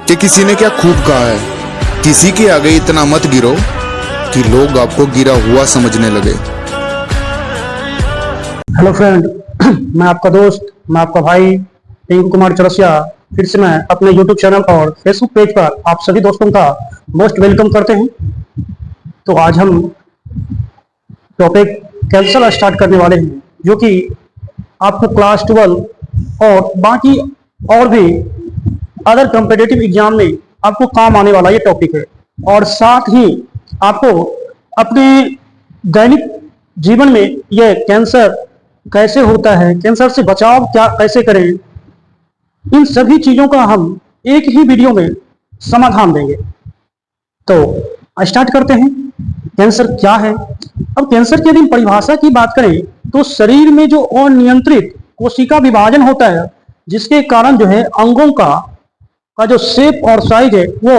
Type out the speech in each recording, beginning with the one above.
कि किसी ने क्या खूब कहा है, किसी के आगे इतना मत गिरो कि लोग आपको गिरा हुआ समझने लगे। हेलो फ्रेंड, मैं आपका दोस्त, मैं आपका भाई टिंकू कुमार चौरसिया फिर से मैं अपने यूट्यूब चैनल और फेसबुक पेज पर आप सभी दोस्तों का मोस्ट वेलकम करते हैं। तो आज हम टॉपिक कैंसर स्टार्ट करने वाले हैं, जो कि आपको क्लास 12 और बाकी और भी अदर कॉम्पिटिटिव एग्जाम में आपको काम आने वाला ये टॉपिक है। और साथ ही आपको अपने दैनिक जीवन में यह कैंसर कैसे होता है, कैंसर से बचाव क्या कैसे करें, इन सभी चीजों का हम एक ही वीडियो में समाधान देंगे। तो स्टार्ट करते हैं। कैंसर क्या है? अब कैंसर की यदि परिभाषा की बात करें तो शरीर में जो अनियंत्रित कोशिका विभाजन होता है, जिसके कारण जो है अंगों का जो शेप और साइज है वो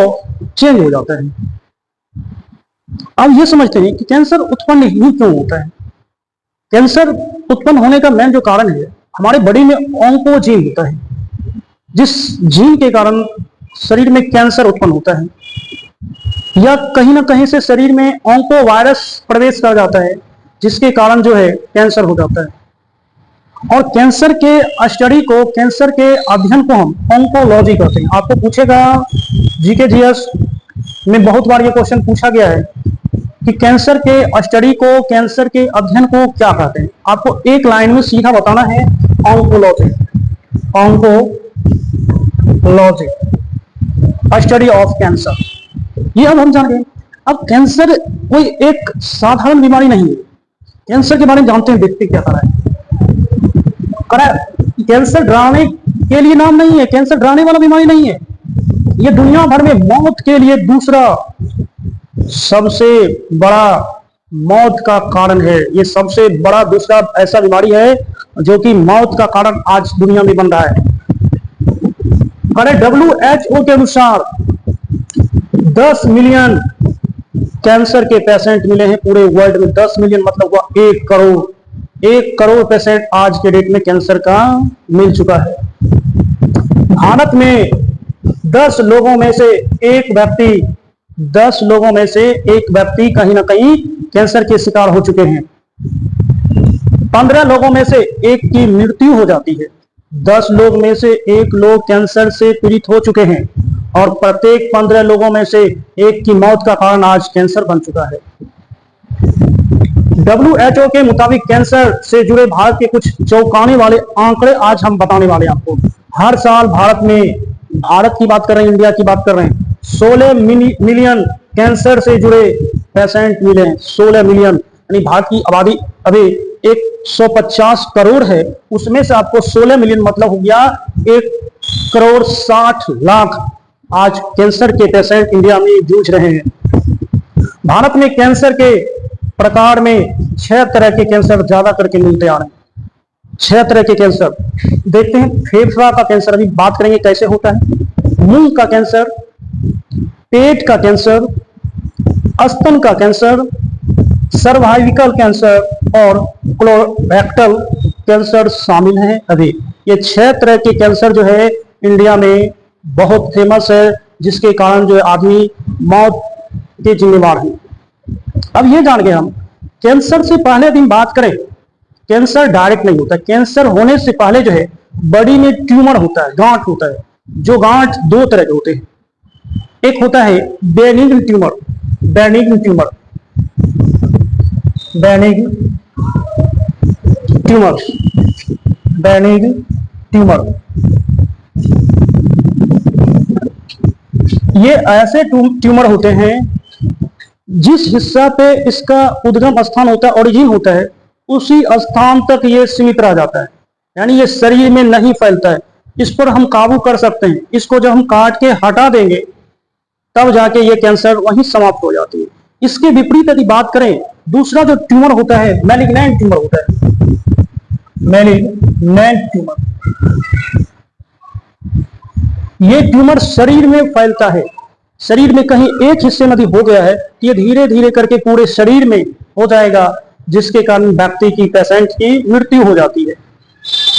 चेंज हो जाता है। अब ये समझते हैं कि कैंसर उत्पन्न ही क्यों होता है। कैंसर उत्पन्न होने का मेन जो कारण है, हमारे बॉडी में ऑन्कोजीन होता है, जिस जीन के कारण शरीर में कैंसर उत्पन्न होता है, या कहीं ना कहीं से शरीर में ऑन्को वायरस प्रवेश कर जाता है, जिसके कारण जो है कैंसर हो जाता है। और कैंसर के स्टडी को, कैंसर के अध्ययन को हम ऑन्कोलॉजी कहते हैं। आपको पूछेगा जीके जीएस में बहुत बार ये क्वेश्चन पूछा गया है कि कैंसर के स्टडी को, कैंसर के अध्ययन को क्या कहते हैं। आपको एक लाइन में सीधा बताना है, oncology. Oncology, study of cancer, ये अब हम जान गए। अब कैंसर कोई एक साधारण बीमारी नहीं है। कैंसर के बारे में जानते हैं, देखते क्या करा है। कैंसर डराने के लिए नाम नहीं है, कैंसर डराने वाला बीमारी नहीं है। ये दुनिया भर में मौत के लिए दूसरा सबसे बड़ा मौत का कारण है। ये सबसे बड़ा दूसरा ऐसा बीमारी है जो कि मौत का कारण आज दुनिया में बन रहा है। WHO के अनुसार 10 मिलियन कैंसर के पेशेंट मिले हैं पूरे वर्ल्ड में। 10 मिलियन मतलब हुआ 1 करोड़। 1 करोड़ पेशेंट आज के डेट में कैंसर का मिल चुका है। भारत में 10 लोगों में से एक व्यक्ति कहीं ना कहीं कैंसर के शिकार हो चुके हैं। 15 लोगों में से एक की मृत्यु हो जाती है। 10 लोग में से एक लोग कैंसर से पीड़ित हो चुके हैं, और प्रत्येक 15 लोगों में से एक की मौत का कारण आज कैंसर बन चुका है। WHO के मुताबिक कैंसर से जुड़े भारत के कुछ चौंकाने वाले आंकड़े आज हम बताने वाले हैं आपको। हर साल भारत की बात कर रहे हैं, इंडिया की बात कर रहे हैं, 16 मिलियन कैंसर से जुड़े पेशेंट मिले हैं। 16 मिलियन, यानी भारत की आबादी अभी 150 करोड़ है, उसमें से आपको 16 मिलियन मतलब हो गया 1 करोड़ 60 लाख आज कैंसर के पेशेंट इंडिया में जूझ रहे हैं। भारत में कैंसर के प्रकार में 6 तरह के कैंसर ज्यादा करके मिलते आ रहे हैं। 6 तरह के कैंसर देखते हैं। फेफड़ा का कैंसर अभी बात करेंगे कैसे होता है, मुंह का कैंसर, पेट का कैंसर, स्तन का कैंसर, सर्वाइकल कैंसर और कोलोरेक्टल कैंसर शामिल हैं। अभी ये 6 तरह के कैंसर जो है इंडिया में बहुत फेमस है, जिसके कारण जो है आदमी मौत के जिम्मेवार है। अब ये जान गए हम, कैंसर से पहले यदि बात करें, कैंसर डायरेक्ट नहीं होता। कैंसर होने से पहले जो है बॉडी में ट्यूमर होता है, गांठ होता है। जो गांठ 2 तरह के होते हैं, एक होता है benign tumour, benign tumour, benign tumour, benign tumour. ये ऐसे ट्यूमर होते हैं जिस हिस्सा पे इसका उद्गम स्थान होता है, ओरिजिन होता है, उसी स्थान तक ये सीमित रह जाता है, यानी ये शरीर में नहीं फैलता है। इस पर हम काबू कर सकते हैं। इसको जब हम काट के हटा देंगे तब जाके ये कैंसर वहीं समाप्त हो जाती है। इसके विपरीत यदि बात करें, दूसरा जो ट्यूमर होता है मैलिग्नेंट ट्यूमर होता है। मैलिग्नेंट ट्यूमर, ये ट्यूमर शरीर में फैलता है। शरीर में कहीं एक हिस्से में हो गया है तो ये धीरे धीरे करके पूरे शरीर में हो जाएगा, जिसके कारण व्यक्ति की, पेशेंट की मृत्यु हो जाती है।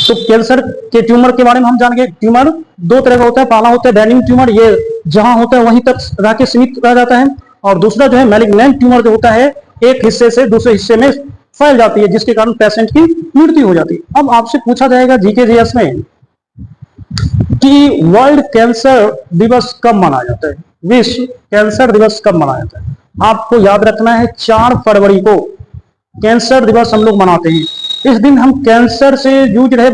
तो कैंसर के ट्यूमर के बारे में हम जान गए। ट्यूमर 2 तरह का होता है। पहला होता है बेनिग्न ट्यूमर, ये जहां होता है वहीं तक रह के सीमित रह जाता है, और दूसरा जो है मैलिग्नेंट ट्यूमर जो होता है एक हिस्से से दूसरे हिस्से में फैल जाती है, जिसके कारण पेशेंट की मृत्यु हो जाती है। अब आपसे पूछा जाएगा जीके में कि वर्ल्ड कैंसर दिवस कब मनाया जाता है, विश्व कैंसर दिवस कब मनाया जाता है। आपको याद रखना है 4 फरवरी को कैंसर दिवस हम लोग मनाते हैं। इस दिन हम कैंसर से जूझ रहे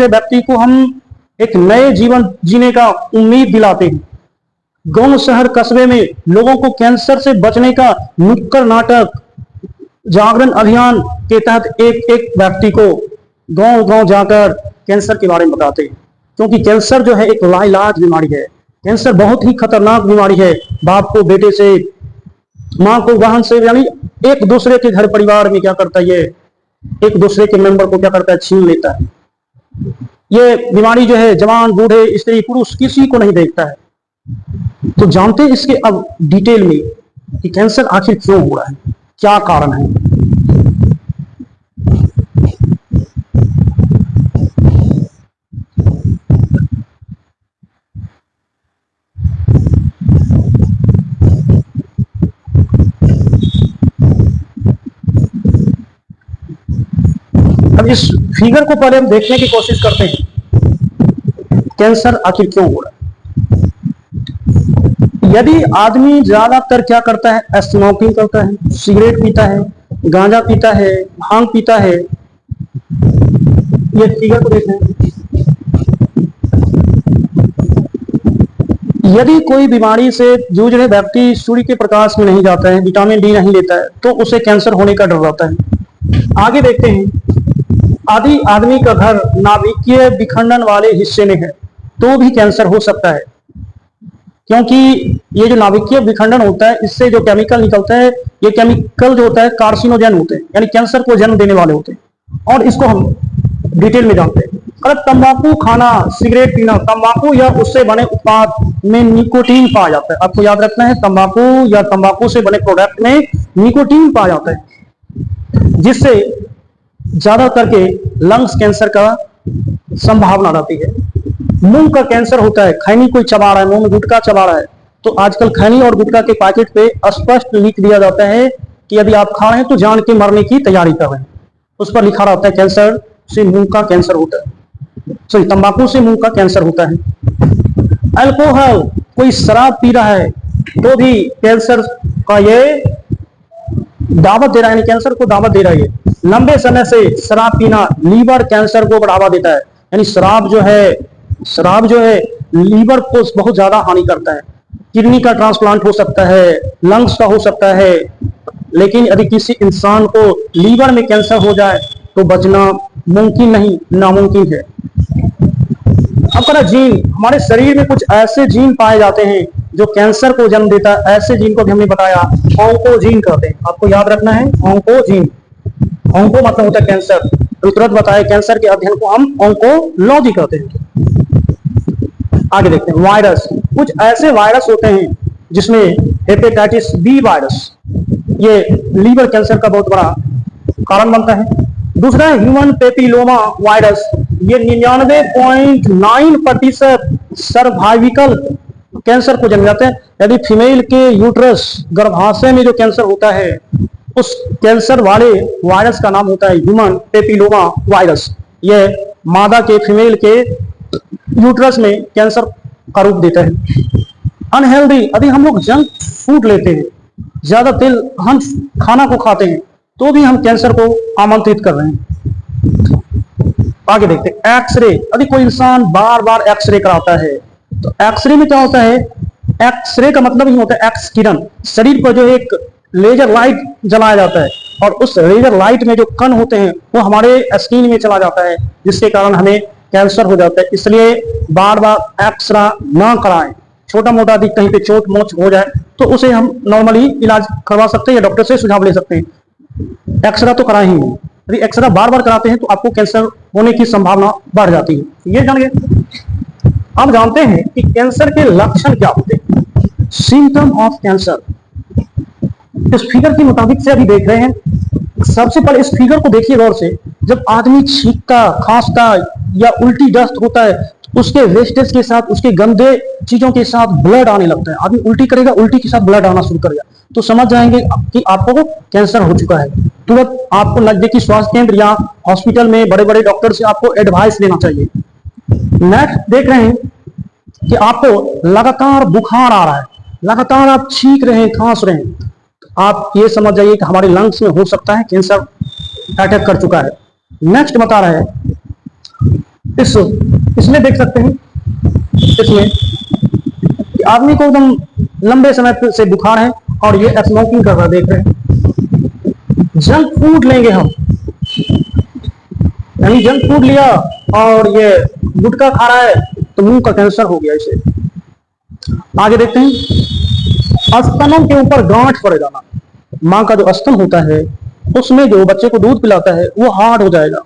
व्यक्ति को हम एक नए जीवन जीने का उम्मीद दिलाते हैं। गांव शहर कस्बे में लोगों को कैंसर से बचने का नुक्कड़ नाटक जागरण अभियान के तहत एक एक व्यक्ति को गांव गांव जाकर कैंसर के बारे में बताते हैं, क्योंकि कैंसर जो है एक लाइलाज बीमारी है। कैंसर बहुत ही खतरनाक बीमारी है। बाप को बेटे से, माँ को बहन से, यानी एक दूसरे के घर परिवार में क्या करता है, ये एक दूसरे के मेंबर को क्या करता है, छीन लेता है। ये बीमारी जो है जवान बूढ़े स्त्री पुरुष किसी को नहीं देखता है। तो जानते हैं इसके अब डिटेल में कि कैंसर आखिर क्यों हो रहा है, क्या कारण है। अब इस फिगर को पहले हम देखने की कोशिश करते हैं, कैंसर आखिर क्यों हो रहा है। यदि आदमी ज्यादातर क्या करता है, स्मोकिंग करता है, सिगरेट पीता है, गांजा पीता है, भांग पीता है, ये फिगर को देखें। यदि कोई बीमारी से जूझ रहे व्यक्ति सूर्य के प्रकाश में नहीं जाता है, विटामिन डी नहीं लेता है, तो उसे कैंसर होने का डर रहता है। आगे देखते हैं, यदि आदमी का घर नाभिकीय विखंडन वाले हिस्से में है तो भी कैंसर हो सकता है, क्योंकि ये जो नाभिकीय विखंडन होता है इससे जो केमिकल निकलता है, ये केमिकल जो होता है कार्सिनोजेन होते हैं, यानी कैंसर को जन्म देने वाले होते हैं। और इसको हम डिटेल में जानते हैं। अगर तंबाकू खाना, सिगरेट पीना, तंबाकू या उससे बने उत्पाद में निकोटीन पाया जाता है। आपको याद रखना है, तंबाकू या तंबाकू से बने प्रोडक्ट में निकोटीन पाया जाता है, जिससे ज्यादा करके लंग्स कैंसर का संभावना रहती है। मुंह का कैंसर होता है, खैनी कोई चबा रहा है, मुंह में गुटखा चबा रहा है, तो आजकल खैनी और गुटखा के पैकेट पे स्पष्ट लिख दिया जाता है कि यदि आप खा रहे हैं तो जान के मरने की तैयारी कर रहे हैं। उस पर लिखा रहता है कैंसर से मुंह का कैंसर होता है, सॉरी तंबाकू से मुंह का कैंसर होता है। अल्कोहल, कोई शराब पी रहा है तो भी कैंसर का ये दावत दे रहा है, कैंसर को दावत दे रहा है। लंबे समय से शराब पीना लीवर कैंसर को बढ़ावा देता है, यानी शराब जो है लीवर को बहुत ज्यादा हानि करता है। किडनी का ट्रांसप्लांट हो सकता है, लंग्स का हो सकता है, लेकिन यदि किसी इंसान को लीवर में कैंसर हो जाए तो बचना मुमकिन नहीं, नामुमकिन है। अब करा जीन, हमारे शरीर में कुछ ऐसे जीन पाए जाते हैं जो कैंसर को जन्म देता है। ऐसे जीन को भी हमने बताया ऑन्कोजीन कहते हैं। आपको याद रखना है ऑन्कोजीन। ऑन्को मतलब होता है कैंसर, तो तुरंत बताया कैंसर के अध्ययन को हम ऑन्कोलॉजी कहते हैं। आगे देखते हैं वायरस। कुछ ऐसे वायरस होते हैं जिसमें हेपेटाइटिस बी वायरस, ये लीवर कैंसर का बहुत बड़ा कारण बनता है। दूसरा है ह्यूमन पेपिलोमा वायरस, ये 99.9% सर्वाइकल कैंसर को जन्म जाते हैं। यदि फीमेल के यूट्रस गर्भाशय में जो कैंसर होता है उस कैंसर वाले वायरस का नाम होता है ह्यूमन पेपिलोमा वायरस। यह मादा के फीमेल के यूट्रस में कैंसर का रूप देता है। अनहेल्दी, यदि हम लोग जंक फूड लेते हैं, ज्यादा तेल हम खाना को खाते हैं, तो भी हम कैंसर को आमंत्रित कर रहे हैं। आगे देखते हैं एक्सरे। यदि कोई इंसान बार बार एक्सरे कराता है तो एक्सरे में क्या होता है, एक्सरे का मतलब ही होता है एक्स किरण। शरीर पर जो एक लेजर लाइट जलाया जाता है और उस लेजर लाइट में जो कण होते हैं वो हमारे स्किन में चला जाता है, जिसके कारण हमें कैंसर हो जाता है। इसलिए बार बार एक्सरे ना कराएं। छोटा मोटा यदि कहीं पे चोट मोच हो जाए तो उसे हम नॉर्मली इलाज करवा सकते हैं या डॉक्टर से सुझाव ले सकते हैं। एक्सरे तो कराएं ही नहीं। यदि एक्सरे बार बार कराते हैं तो आपको कैंसर होने की संभावना बढ़ जाती है। ये जान गए। अब जानते हैं कि कैंसर के लक्षण क्या होते हैं, सिम्टम ऑफ कैंसर। इस फिगर के मुताबिक से अभी देख रहे हैं। सबसे पहले इस फिगर को देखिए गौर से। जब आदमी छींकता, खांसता या उल्टी दस्त होता है उसके वेस्टेज के साथ, उसके गंदे चीजों के साथ ब्लड आने लगता है। आदमी उल्टी करेगा, उल्टी के साथ ब्लड आना शुरू करेगा, तो समझ जाएंगे कि आपको कैंसर हो चुका है। तुरंत आपको नजदीकी स्वास्थ्य केंद्र या हॉस्पिटल में बड़े बड़े डॉक्टर से आपको एडवाइस लेना चाहिए। नेक्स्ट देख रहे हैं कि आपको लगातार बुखार आ रहा है, लगातार आप छींक रहे हैं, खांस रहे हैं, तो आप ये समझ जाइए कि हमारे लंग्स में हो सकता है कैंसर अटैक कर चुका है। नेक्स्ट बता रहे हैं, इसमें देख सकते हैं, इसमें कि आदमी को एकदम लंबे समय से बुखार है और ये स्मोकिंग कर रहा है, देख रहे हैं। जंक फूड लेंगे हम, यानी जंक फूड लिया और ये गुटखा खा रहा है तो मुंह का कैंसर हो गया इसे। आगे देखते हैं, स्तनों के ऊपर गांठ पड़ जाना। माँ का जो स्तन होता है उसमें जो बच्चे को दूध पिलाता है वो हार्ड हो जाएगा,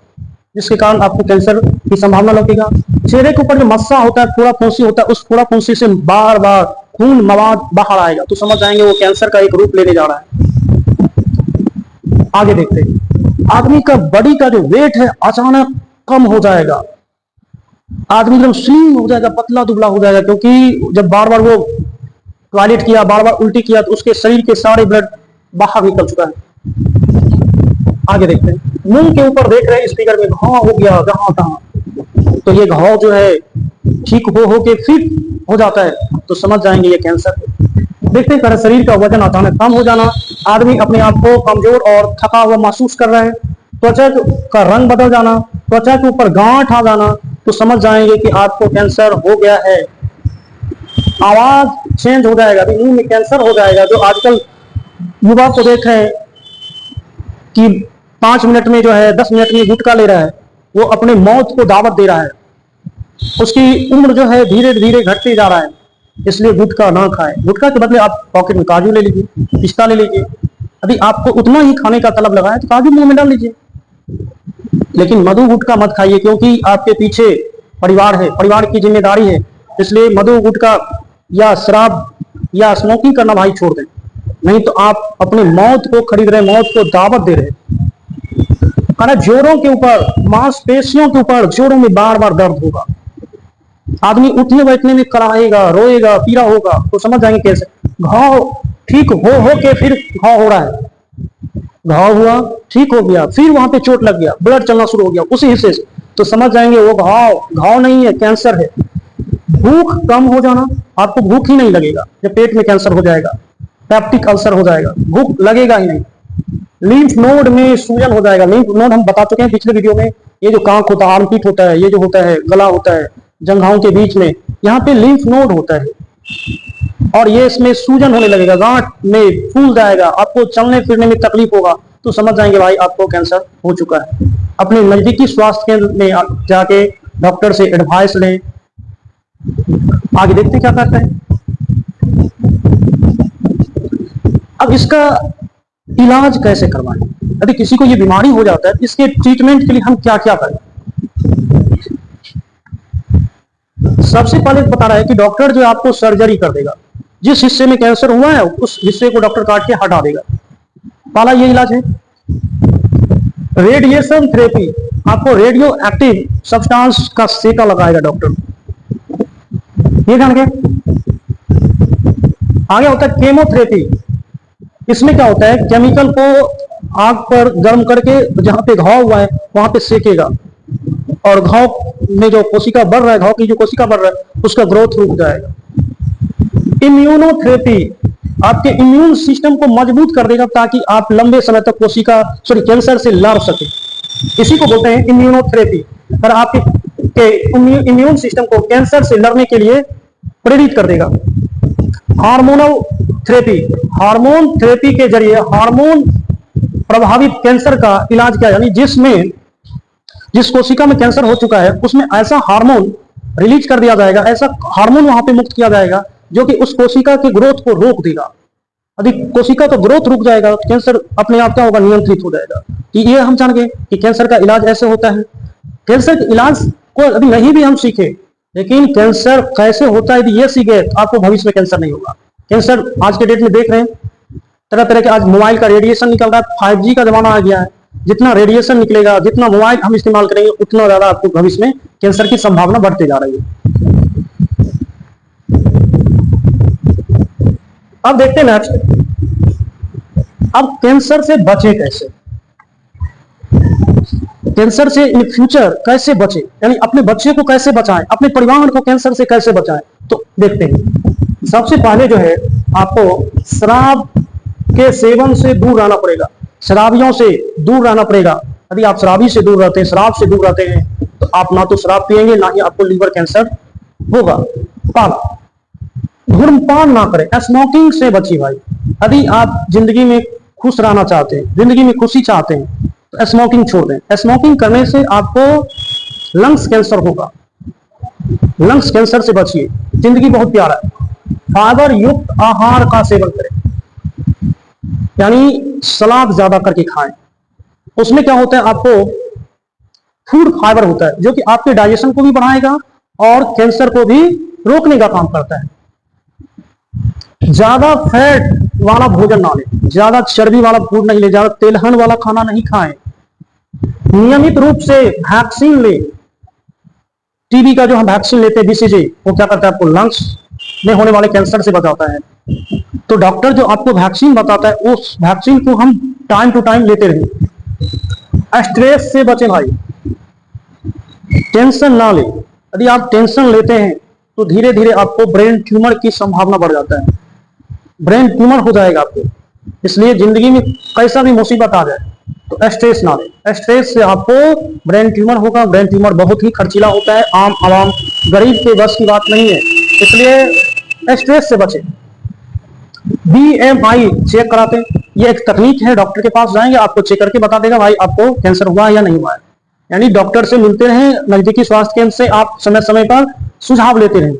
जिसके कारण आपको कैंसर की संभावना लगेगा। चेहरे के ऊपर जो मस्सा होता है, फोड़ा फुंसी होता है, उस फोड़ा फुंसी से बार बार खून मवाद बाहर आएगा, तो समझ जाएंगे वो कैंसर का एक रूप लेने जा रहा है। आगे देखते हैं, आदमी का बॉडी का जो वेट है अचानक कम हो जाएगा, आदमी एकदम स्लिम हो जाएगा, पतला दुबला हो जाएगा, क्योंकि जब बार बार वो टॉयलेट किया, बार बार उल्टी किया, तो उसके शरीर के सारे ब्लड बाहर निकल चुका है। आगे देखते हैं, मुंह के ऊपर देख रहे हैं स्पीकर में घाव हो गया जहां तहां, तो ये घाव जो है ठीक हो के फिट हो जाता है, तो समझ जाएंगे ये कैंसर है। देखते हैं, शरीर का वजन अचानक कम हो जाना, आदमी अपने आप को कमजोर और थका हुआ महसूस कर रहा है, त्वचा का रंग बदल जाना, त्वचा के ऊपर गांठ आ जाना, तो समझ जाएंगे कि आपको कैंसर हो गया है। आवाज चेंज हो जाएगा, मुंह में कैंसर हो जाएगा। जो आजकल युवा को देख रहे हैं कि 5 मिनट में जो है 10 मिनट में गुटखा ले रहा है, वो अपने मौत को दावत दे रहा है, उसकी उम्र जो है धीरे धीरे घटते जा रहा है। इसलिए गुटखा ना खाएं। गुटखा के बदले आप पॉकेट में काजू ले लीजिए, पिस्ता ले लीजिए, यदि आपको उतना ही खाने का तलब लगा है तो काजू मुंह में डाल लीजिए, लेकिन मधु गुटखा मत खाइए, क्योंकि आपके पीछे परिवार है, परिवार की जिम्मेदारी है। इसलिए मधु गुटखा या शराब या स्मोकिंग करना भाई छोड़ दें, नहीं तो आप अपनी मौत को खरीद रहे, मौत को दावत दे रहे। जोड़ों के ऊपर, मांसपेशियों के ऊपर, जोड़ों में बार बार दर्द होगा, आदमी उठने बैठने में कराएगा, रोएगा, पीड़ा होगा, तो समझ जाएंगे कैसे। घाव ठीक हो के फिर घाव हो रहा है, घाव हुआ, ठीक हो गया, फिर वहां पे चोट लग गया, ब्लड चलना शुरू हो गया उसी हिस्से से, तो समझ जाएंगे वो घाव नहीं है, कैंसर है। भूख कम हो जाना, आपको भूख ही नहीं लगेगा, जब पेट में कैंसर हो जाएगा, पेप्टिक अल्सर हो जाएगा, भूख लगेगा ही नहीं। लिम्फ नोड में सूजन हो जाएगा। लिम्फ नोड हम बता चुके हैं पिछले वीडियो में, ये जो कांख होता है, आर्मपिट होता है, ये जो होता है गला होता है, जंघाओं के बीच में, यहाँ पे लिम्फ नोड होता है, और ये इसमें सूजन होने लगेगा, गांठ में फूल जाएगा, आपको चलने फिरने में तकलीफ होगा, तो समझ जाएंगे भाई आपको कैंसर हो चुका है। अपने नजदीकी स्वास्थ्य केंद्र में जाके डॉक्टर से एडवाइस लें। आगे देखते क्या करते हैं। अब इसका इलाज कैसे करवाएं, यदि किसी को ये बीमारी हो जाता है, इसके ट्रीटमेंट के लिए हम क्या क्या करें। सबसे पहले बता रहा है कि डॉक्टर जो आपको सर्जरी कर देगा, जिस हिस्से में कैंसर हुआ है उस हिस्से को डॉक्टर काट के हटा देगा। पहला ये इलाज है। रेडिएशन थेरेपी, आपको रेडियो एक्टिव सब्सटेंस का सेका लगाएगा डॉक्टर, ये जान के। आगे होता है केमोथेरेपी, इसमें क्या होता है, केमिकल को आग पर गर्म करके जहां पे घाव हुआ है वहां पे सेकेगा, और घाव में जो कोशिका बढ़ रहा है, घाव की जो कोशिका बढ़ रहा है उसका ग्रोथ रुक जाएगा। इम्यूनोथेरेपी, आपके इम्यून सिस्टम को मजबूत कर देगा, ताकि आप लंबे समय तक कैंसर से लड़ सके, इसी को बोलते हैं इम्यूनोथेरेपी। और आपके इम्यून सिस्टम को कैंसर से लड़ने के लिए प्रेरित कर देगा। हार्मोनल थेरेपी, हार्मोन थेरेपी के जरिए हार्मोन प्रभावित कैंसर का इलाज किया, यानी जिस कोशिका में कैंसर हो चुका है उसमें ऐसा हार्मोन रिलीज कर दिया जाएगा, ऐसा हार्मोन वहां पे मुक्त किया जाएगा जो कि उस कोशिका के ग्रोथ को रोक देगा। यदि कोशिका का ग्रोथ रुक जाएगा तो कैंसर अपने आप क्या होगा, नियंत्रित हो जाएगा। कि ये हम जान गए कि कैंसर का इलाज ऐसे होता है। कैंसर के इलाज को अभी नहीं भी हम सीखे, लेकिन कैंसर कैसे होता है यदि ये सीखे तो आपको भविष्य में कैंसर नहीं होगा। कैंसर आज के डेट में देख रहे हैं, तरह तरह के आज मोबाइल का रेडिएशन निकल रहा है, 5G का जमाना आ गया है, जितना रेडिएशन निकलेगा, जितना मोबाइल हम इस्तेमाल करेंगे, उतना ज्यादा आपको भविष्य में कैंसर की संभावना बढ़ती जा रही है। अब देखते हैं नेक्स्ट, अब कैंसर से बचे कैसे, कैंसर से इन फ्यूचर कैसे बचे, यानी अपने बच्चे को कैसे बचाएं, अपने परिवार को कैंसर से कैसे बचाएं। तो देखते हैं, सबसे पहले जो है आपको शराब के सेवन से दूर रहना पड़ेगा, शराबियों से दूर रहना पड़ेगा। यदि आप शराबी से दूर रहते हैं, शराब से दूर रहते हैं, तो आप ना तो शराब पिएंगे, ना ही आपको लीवर कैंसर होगा। धूम्रपान ना करें, स्मोकिंग से बचिए भाई। यदि आप जिंदगी में खुश रहना चाहते हैं, जिंदगी में खुशी चाहते हैं, तो स्मोकिंग छोड़ दें। स्मोकिंग करने से आपको लंग्स कैंसर होगा, लंग्स कैंसर से बचिए। जिंदगी बहुत प्यारा है। फाइबर युक्त आहार का सेवन करें, यानी सलाद ज्यादा करके खाएं। उसमें क्या होता है, आपको फूड फाइबर होता है जो कि आपके डाइजेशन को भी बढ़ाएगा और कैंसर को भी रोकने का काम करता है। ज्यादा फैट वाला भोजन ना लें, ज्यादा चर्बी वाला फूड नहीं ले, ज्यादा तेलहन वाला खाना नहीं खाएं। नियमित रूप से वैक्सीन ले। टीबी का जो हम वैक्सीन लेते हैं BCG, वो क्या करता है, आपको लंग्स में होने वाले कैंसर से बचाता है। तो डॉक्टर जो आपको वैक्सीन बताता है, उस वैक्सीन को हम टाइम टू टाइम लेते रहें। स्ट्रेस से बचें भाई, टेंशन ना ले। यदि आप टेंशन लेते हैं तो धीरे धीरे आपको ब्रेन ट्यूमर की संभावना बढ़ जाता है, ब्रेन ट्यूमर हो जाएगा आपको। इसलिए जिंदगी में कैसा भी मुसीबत आ जाए तो स्ट्रेस ना ले, स्ट्रेस से आपको ब्रेन ट्यूमर होगा। ब्रेन ट्यूमर बहुत ही खर्चीला होता है, आम आवाम गरीब के बस की बात नहीं है, इसलिए स्ट्रेस से बचे। BMI चेक कराते हैं, ये एक तकनीक है। डॉक्टर के पास जाएंगे, आपको चेक करके बता देगा भाई आपको कैंसर हुआ है या नहीं हुआ है। यानी डॉक्टर से मिलते रहें, नजदीकी स्वास्थ्य केंद्र से आप समय समय पर सुझाव लेते रहें।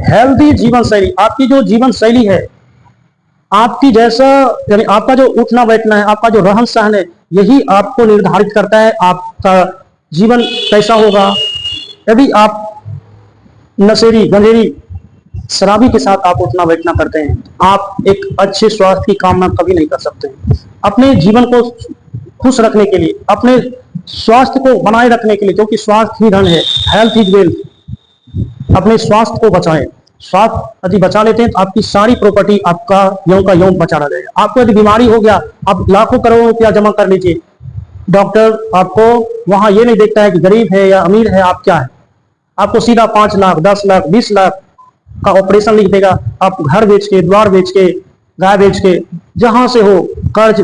हेल्दी जीवन शैली, आपकी जो जीवन शैली है, आपकी जैसा, यानी आपका जो उठना बैठना है, आपका जो रहन सहन है, यही आपको निर्धारित करता है आपका जीवन कैसा होगा। यदि आप नशेड़ी, गंजेड़ी, शराबी के साथ आप उठना बैठना करते हैं, आप एक अच्छे स्वास्थ्य की कामना कभी नहीं कर सकते। अपने जीवन को खुश रखने के लिए, अपने स्वास्थ्य को बनाए रखने के लिए, क्योंकि स्वास्थ्य ही धन है, हेल्थ इज वेल्थ। अपने स्वास्थ्य को बचाएं। स्वास्थ्य यदि बचा लेते हैं तो आपकी सारी प्रॉपर्टी आपका यों का यों बचा रहेगा। आपको यदि बीमारी हो गया, आप लाखों करोड़ों रुपया जमा कर लीजिए, डॉक्टर आपको वहां ये नहीं देखता है कि गरीब है या अमीर है, आप क्या है। आपको सीधा 5 लाख, 10 लाख, 20 लाख का ऑपरेशन लिख देगा। आप घर बेच के, द्वार बेच के, गाय बेच के, जहां से हो कर्ज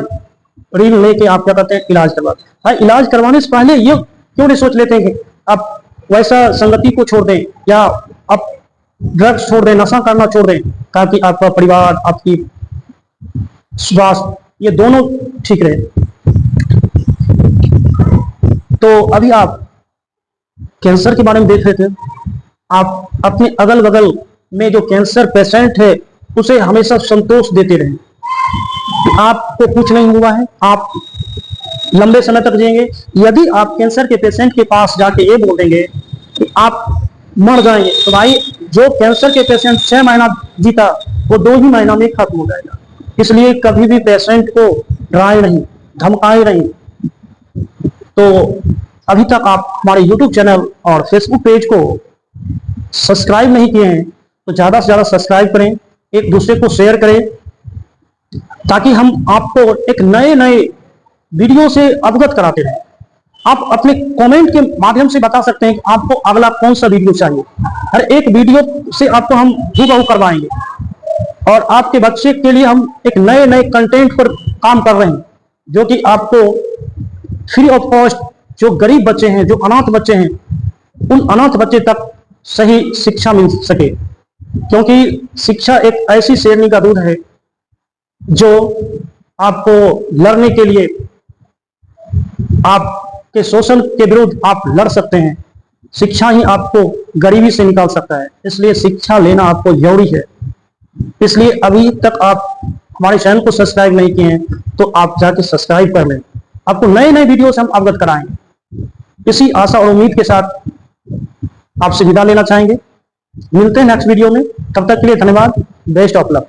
ऋण लेके आप क्या करते हैं, इलाज करवाते हैं। भाई इलाज करवाने से पहले ये क्यों नहीं सोच लेते हैं कि आप वैसा संगति को छोड़ दें या आप ड्रग्स छोड़ दें, नशा करना छोड़ दें, ताकि आपका परिवार, आपकी स्वास्थ्य, ये दोनों ठीक रहे। तो अभी आप कैंसर के बारे में देख रहे थे। आप अपने अगल बगल में जो कैंसर पेशेंट है उसे हमेशा संतोष देते रहें कि आपको कुछ नहीं हुआ है, आप लंबे समय तक जिएंगे। यदि आप कैंसर के पेशेंट के पास जाके ये बोल देंगे कि आप मर जाएंगे, तो भाई जो कैंसर के पेशेंट 6 महीना जीता, वो 2 ही महीना में खत्म हो जाएगा। इसलिए कभी भी पेशेंट को डराए नहीं, धमकाए नहीं। तो अभी तक आप हमारे YouTube चैनल और Facebook पेज को सब्सक्राइब नहीं किए हैं तो ज्यादा से ज्यादा सब्सक्राइब करें, एक दूसरे को शेयर करें, ताकि हम आपको एक नए नए वीडियो से अवगत कराते रहें। आप अपने कमेंट के माध्यम से बता सकते हैं कि आपको अगला कौन सा वीडियो चाहिए। हर एक वीडियो से आपको हम हूबहू करवाएंगे और आपके बच्चे के लिए हम एक नए नए कंटेंट पर काम कर रहे हैं, जो कि आपको फ्री ऑफ कॉस्ट, जो गरीब बच्चे हैं, जो अनाथ बच्चे हैं, उन अनाथ बच्चे तक सही शिक्षा मिल सके। क्योंकि शिक्षा एक ऐसी शेरनी का दूध है जो आपको लड़ने के लिए, आपके शोषण के विरुद्ध आप लड़ सकते हैं। शिक्षा ही आपको गरीबी से निकाल सकता है, इसलिए शिक्षा लेना आपको जरूरी है। इसलिए अभी तक आप हमारे चैनल को सब्सक्राइब नहीं किए हैं तो आप जाके सब्सक्राइब कर लें। आपको नए नए वीडियो से हम अवगत कराएंगे। इसी आशा और उम्मीद के साथ आपसे विदा लेना चाहेंगे। मिलते हैं नेक्स्ट वीडियो में, तब तक के लिए धन्यवाद। Best of luck.